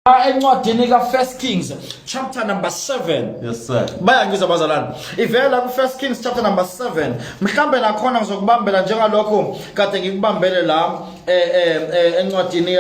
Encwadini ka-1 Kings chapter number 7. Yes sir. Bayangizwa bazalwane. Ivela ku-1 Kings chapter number 7. Mhlambe nakhona ngizokubambela njengalokho kade ngikubambele la encwadini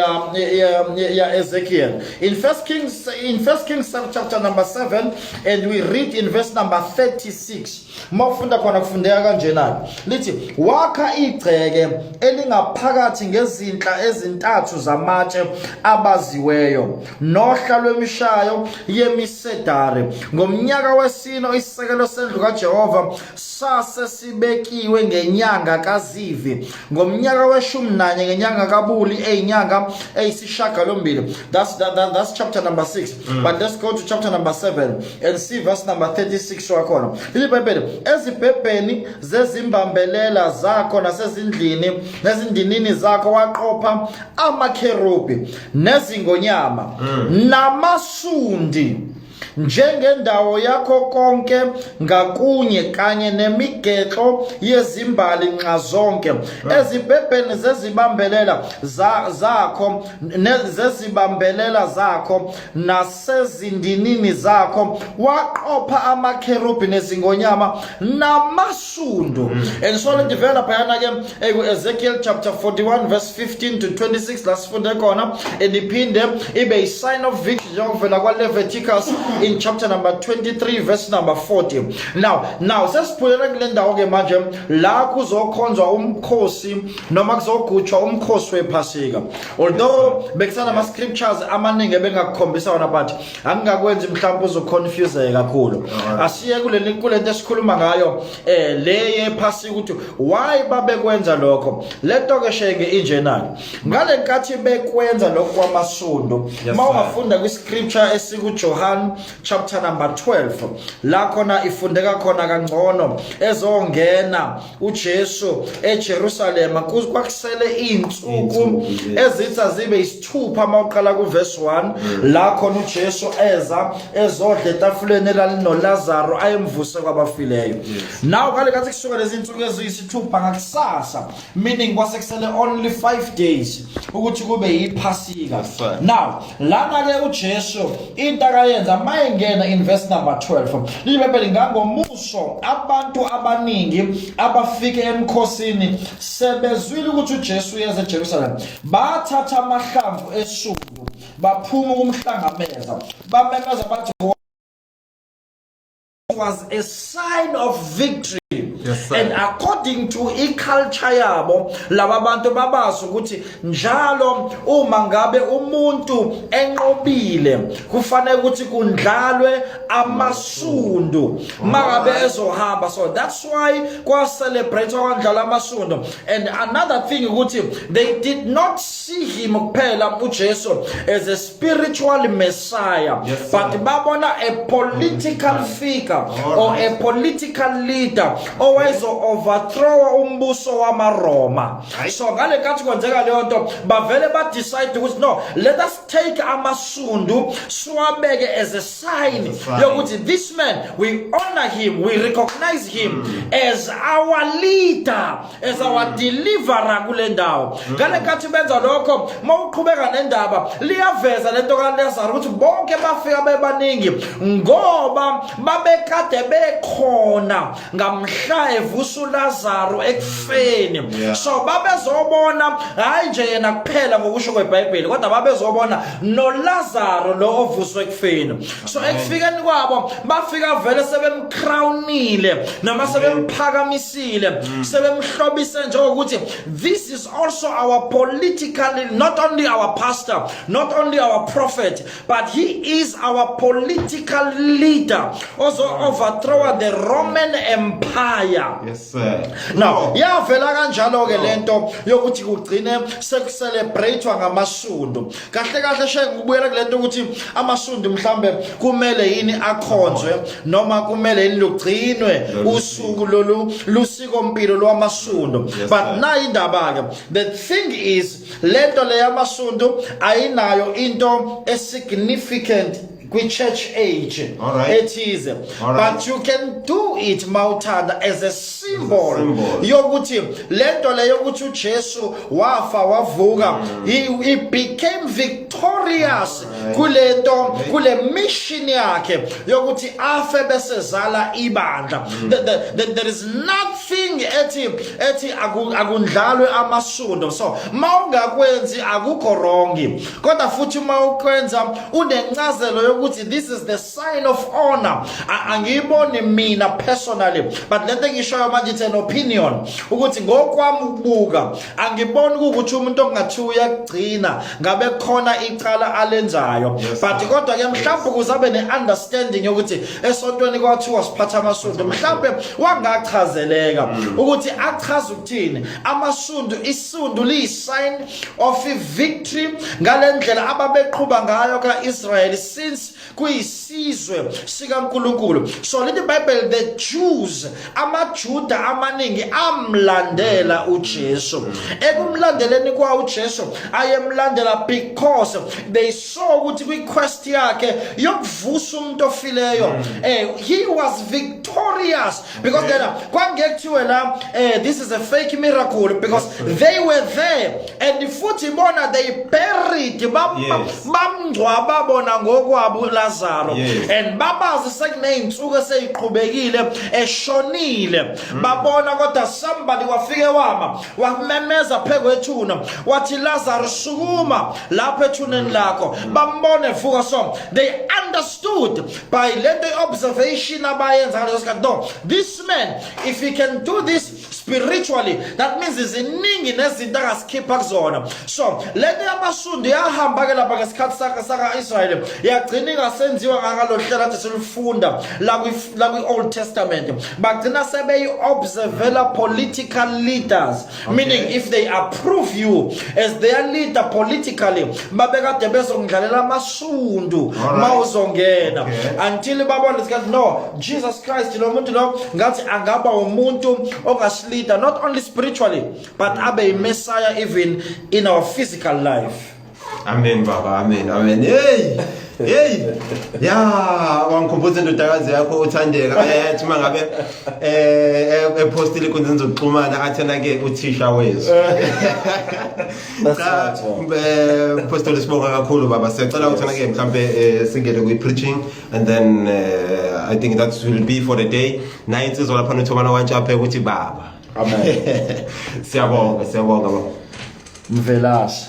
ya Ezekiel. In 1 Kings chapter number 7 and we read in verse number 36. Mawufunda khona kufundeka kanjena. Lithi wakha igceke elingaphakathi ngezinhla ezintathu zamatshe abaziweyo. Nohla lwemishayo yemisedari ngomnyaka wesino isisekelo sendlu kaJehova sase sibekiwe ngenyanga kaZivi ngomnyaka we-11 ngenyanga kabuli eyinyanga eyisishagalombili. That's chapter number 6. But let's go to chapter number 7 and see verse number 36 wakhona. Ilibhebhele ezibhebheni zezimbambelela zakho nezindinini zakho waqopha amakherubi nezingonyama namasundi njengendawo yakho konke ngakunye kanye nemigexo yezimbali nxa zonke ezibhebheni zezibambelela zakho nasezindinini zakho waqopha amakherubi nezingonyama namasundu. And so let develop again Ezekiel chapter 41 verse 15 to 26 lasifunde khona ediphinde ibe a sign of victory njengovela kwa Leviticus in chapter number 23 verse number 40. Now sesiphulela kule ndawo ke manje la kuzokhonzwa umkhosi noma kuzogutshwa umkhosi wephasika. Although bekusana ama scriptures amaningi bengakukhombisa wona but angingakwenzi mhlawumbe uzoconfuse kakhulu. Asiye kulento esikhuluma ngayo le yephasika ukuthi why babekwenza lokho. Leto ke sheke injenani. Ngale nkathi bekwenza lokho kwamasundu mawungafunda kwi scripture esikuJohn chapter number 12 la khona ifundeka khona kangcono ezongena uJesu eJerusalem kwakusele insuku ezitha zibe isithupha mawuqala ku verse 1 la khona uJesu ezodla etafuleni elalinoLazaro ayemvuse kwabafileyo. Now kale kathi kusuka lezi insuku eziyisithupha ngakusasa, meaning kwasekusele only 5 days ukuthi kube yiphasika. Now lana ke uJesu into akayenza mayengena in verse number 12 libebele ngangomuso abantu abaningi abafike emkhosini sebezwile ukuthi uJesu yeza eJerusalem bathatha amahlamvu esundu baphuma kumhlangameza bamemeza bathi was a sign of victory. Yes, and according to culture yabo laba bantu babazi ukuthi njalo uma ngabe umuntu enqobile kufanele ukuthi kundlalwe amasundu mangabe ezohamba. So that's why kwa celebrate kwandlala amasundu. And another thing ukuthi they did not see him kuphela uJesu as a spiritual messiah, yes, but babona a political figure or a political leader always overthrow umbuso wamaRoma. So ngale kathi kwenzeka leyo nto bavele ba decide ukuthi no, let us take amasundu siwabeke as a sign yokuthi this man, we honor him, we recognize him as our leader, as our deliverer kule ndawo. Ngale kathi benza lokho mawuqhubeka nendaba liyaveza lento kaLazaro ukuthi bonke bafika bebaningi ngoba babekade bekhona ngamhla evusa uLazaro ekufeni. So babezobona hayi nje yena kuphela ngokusho kweBhayibheli kodwa babezobona noLazaro lo ovuswe ekufeni. So ekufikeni kwabo bafika vele sebemcrownile noma sebemphakamisile sebemhlobise njengokuthi this is also our political, not only our pastor, not only our prophet, but he is our political leader, also overthrow the Roman Empire. Yes sir. Now yavela kanjalo ke lento yokuthi kugcine sekucelebratewa ngamasundu. Kahle kahle shenge ngibuyela kulento ukuthi amasundu mhlambe kumele yini akhonzwe noma kumele yini lugcinwe usuku lolu lusiko mpilo lwamasundu. But na indaba ke the thing is lento le yamasundu ayinayo into significant kwi-church age Alright. ethize, Alright. but you can do it mawuthanda as a symbol yokuthi lento leyo ukuthi uJesu wafa wavuka, he became victorious kulento, kule mission yakhe yokuthi afe besezala ibandla. There is nothing ethi akundlalwe amasundo. So mawungakwenzi akukho wrong, kodwa futhi mawukwenza unencazelo yokuthi this is the sign of honor. Angiyiboni mina personally, but lento ngishoyo manje it's an opinion ukuthi ngokwami ukubuka angiboni ukuthi umuntu ongathi uyagcina ngabe khona icala alenzayo, but kodwa ke mhlawumbe kuzabe ne-understanding yokuthi esontweni kwathiwa siphatha amasundo, mhlawumbe wangachazeleka ukuthi achaza ukuthini amasundo. Isundu liyi-sign of victory ngalendlela ababeqhuba ngayo ka-Israel since kuyisizwe sikaNkulunkulu. So in the Bible, the Jews, amaJuda amaningi amlandela uJesu. Ekumlandeleni kwa uJesu ayemlandela because they saw ukuthi kwi-quest yakhe yokuvusa umuntu ofileyo he was victorious, because then kwangekuthiwe la this is a fake miracle, because they were there and futhi bona they buried bamngcwaba bona ngokwabo Lazaro, and babazi sekuney'nsuku eseyiqhubekile eshonile, babona kodwa somebody wafike wamemeza phekwethuna wathi Lazaro sukuma lapha ethuneni lakho, bambone vuka. So they understood by the observation abayenza ngaleso sikhathi, no, this man if he can do this spiritually, that means iziningi nezinto angasikhipha kuzona. So lento yamasundo yahamba ke lapha ngesikhathi saka-Israyeli yagcina ingasenziwa ngalo hlelo kade silifunda la kwi-Old Testament, bagcina sebeyi-observela political leaders, meaning if they approve you as their leader politically, babekade bezongidlalela amasundu mawuzongena until babona isikhathi no, Jesus Christ lo muntu lo ngathi angaba umuntu ongasilida not only spiritually but abe Messiah even in our physical life. Amen baba, amen. Hey ya wangikhumbuza indodakazi yakho uThandeka yathi mangabe epostile kwenza zokuxhumana athena ke uthisha wethu. Pastor sibonga kakhulu baba, sicela uthena ke mhlambe singene kwi-preaching and then I think that will be for the day. Na insizwa lapha nothobana wantsha phe ukuthi baba. Amen. Siyabonga baba. Mvelashe.